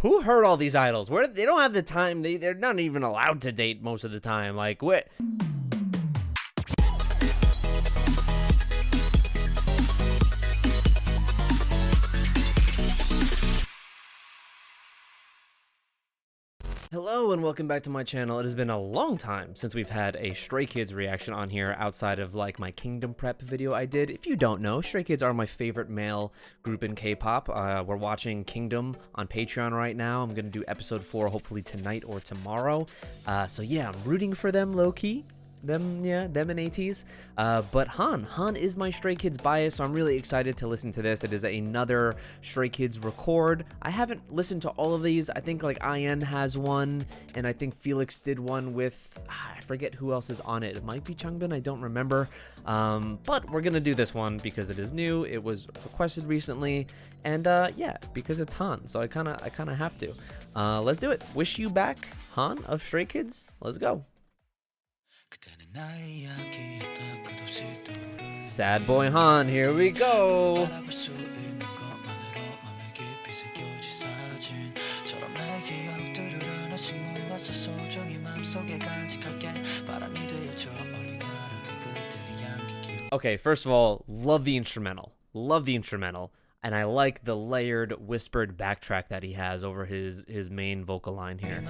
Who heard all these idols? Where they don't have the time. They're not even allowed to date most of the time. Like what? Hello and welcome back to my channel. It has been a long time since we've had a Stray Kids reaction on here outside of like my Kingdom Prep video I did. If you don't know, Stray Kids are my favorite male group in K-pop. We're watching Kingdom on Patreon right now. I'm gonna do episode 4 hopefully tonight or tomorrow. So yeah, I'm rooting for them low-key. Them and ATs. But Han is my Stray Kids bias, so I'm really excited to listen to this. It is another Stray Kids record. I haven't listened to all of these. I think like IN has one, and I think Felix did one with, I forget who else is on it. It might be Changbin, I don't remember. But we're gonna do this one because it is new. It was requested recently, and yeah, because it's Han, so I kinda have to. Let's do it. Wish You Back, Han of Stray Kids. Let's go. Sad boy Han, here we go. Okay, first of all, love the instrumental. Love the instrumental. And I like the layered, whispered backtrack that he has over his main vocal line here.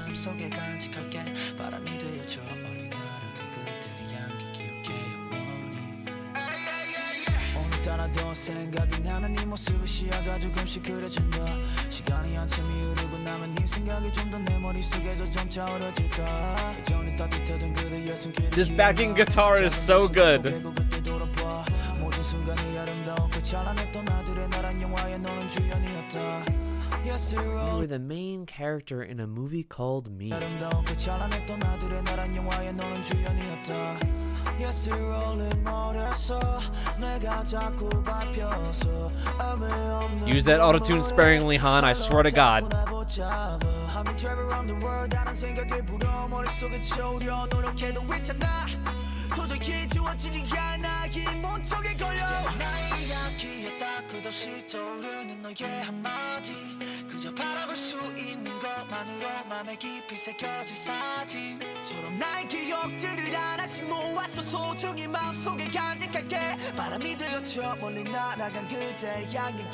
This backing guitar is so good. You were the main character in a movie called Me. Use that autotune sparingly, Han, I swear to God.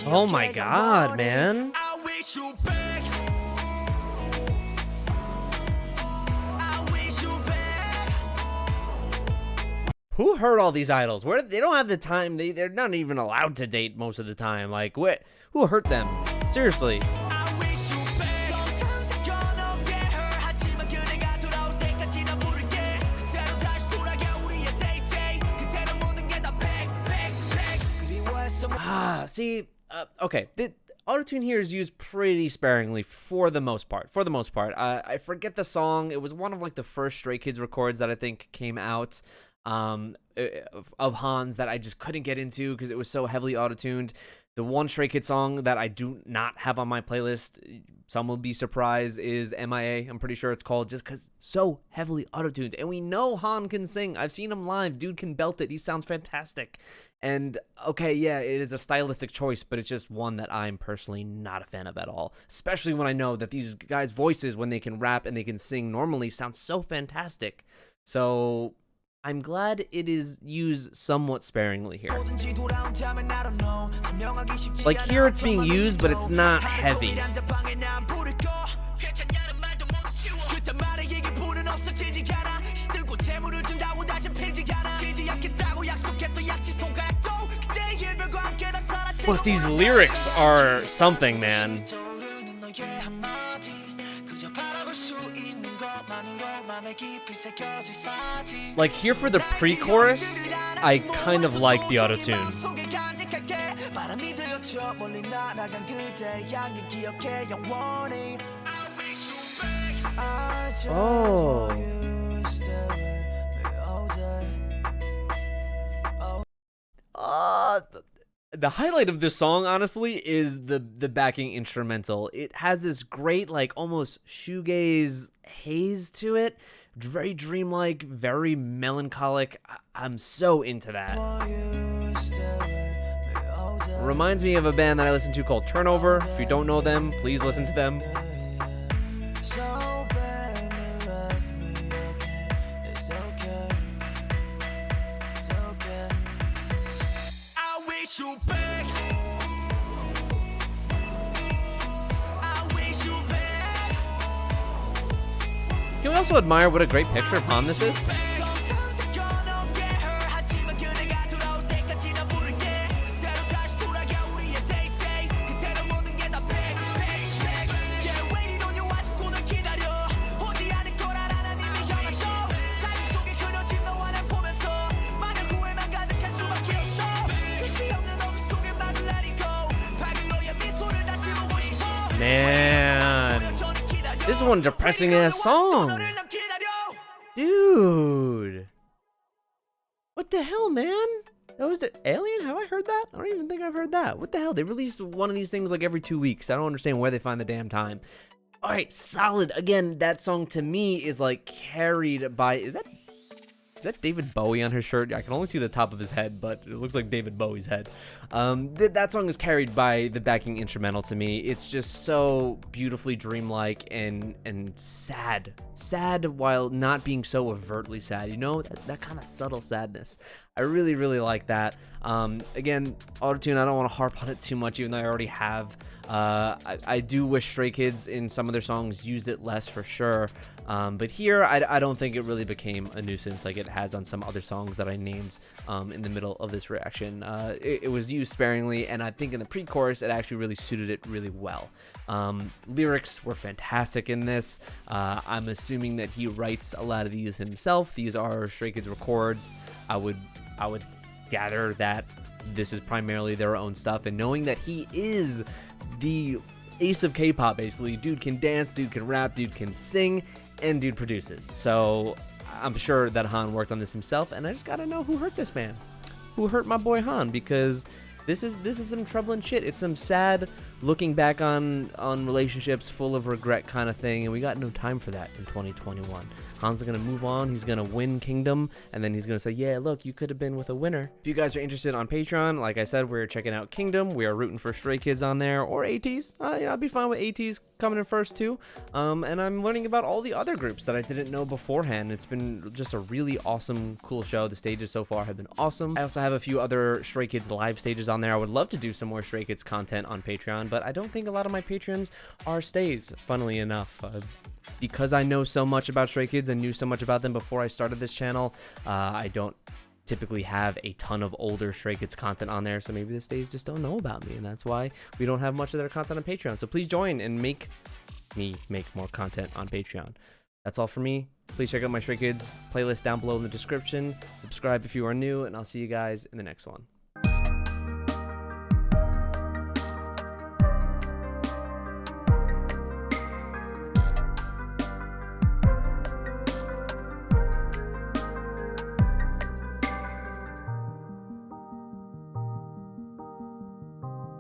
Oh my God, man. Who heard all these idols? Where they don't have the time. They're not even allowed to date most of the time. Like what? Who hurt them? Seriously. See, okay. The autotune here is used pretty sparingly for the most part. I forget the song. It was one of like the first Stray Kids records that I think came out of Han's that I just couldn't get into because it was so heavily autotuned. The one Stray Kids song that I do not have on my playlist, some will be surprised, is MIA. I'm pretty sure it's called, just because so heavily autotuned. And we know Han can sing. I've seen him live. Dude can belt it. He sounds fantastic. And okay, yeah, it is a stylistic choice, but it's just one that I'm personally not a fan of at all. Especially when I know that these guys' voices, when they can rap and they can sing normally, sound so fantastic. So I'm glad it is used somewhat sparingly here. Like here it's being used, but it's not heavy. But these lyrics are something, man. Like here for the pre-chorus, I kind of like the autotune. Oh. The highlight of this song, honestly, is the backing instrumental. It has this great, like, almost shoegaze haze to it. Very dreamlike, very melancholic. I'm so into that. Reminds me of a band that I listen to called Turnover. If you don't know them, please listen to them. also admire what a great picture of Han this is? Man, this is one depressing ass song. Dude. What the hell, man? That was the Alien? Have I heard that? I don't even think I've heard that. What the hell? They release one of these things like every 2 weeks. I don't understand where they find the damn time. All right, solid. Again, that song to me is like carried by, is that David Bowie on her shirt? I can only see the top of his head, but it looks like David Bowie's head. That song is carried by the backing instrumental to me. It's just so beautifully dreamlike and sad. Sad while not being so overtly sad, you know? That kind of subtle sadness. I really, really like that. Again, autotune, I don't want to harp on it too much, even though I already have. I do wish Stray Kids in some of their songs used it less for sure. But here, I don't think it really became a nuisance like it has on some other songs that I named in the middle of this reaction. It was used sparingly, and I think in the pre-chorus, it actually really suited it really well. Lyrics were fantastic in this. I'm assuming that he writes a lot of these himself. These are Stray Kids records. I would gather that this is primarily their own stuff, and knowing that he is the ace of K-pop, basically, dude can dance, dude can rap, dude can sing, and dude produces. So I'm sure that Han worked on this himself, and I just gotta know who hurt this man, who hurt my boy Han, because this is some troubling shit. It's some sad looking back on relationships full of regret kind of thing, and we got no time for that in 2021. Han's gonna move on, he's gonna win Kingdom, and then he's gonna say, yeah, look, you could have been with a winner. If you guys are interested on Patreon, like I said, we're checking out Kingdom. We are rooting for Stray Kids on there, or ATEEZ. I'd be fine with ATEEZ coming in first too. And I'm learning about all the other groups that I didn't know beforehand. It's been just a really awesome, cool show. The stages so far have been awesome. I also have a few other Stray Kids live stages on there. I would love to do some more Stray Kids content on Patreon, but I don't think a lot of my patrons are stays, funnily enough. Because I know so much about Stray Kids and knew so much about them before I started this channel, I don't typically have a ton of older Stray Kids content on there, so maybe the stays just don't know about me, and that's why we don't have much of their content on Patreon. So please join and make me make more content on Patreon. That's all for me. Please check out my Stray Kids playlist down below in the description. Subscribe if you are new, and I'll see you guys in the next one.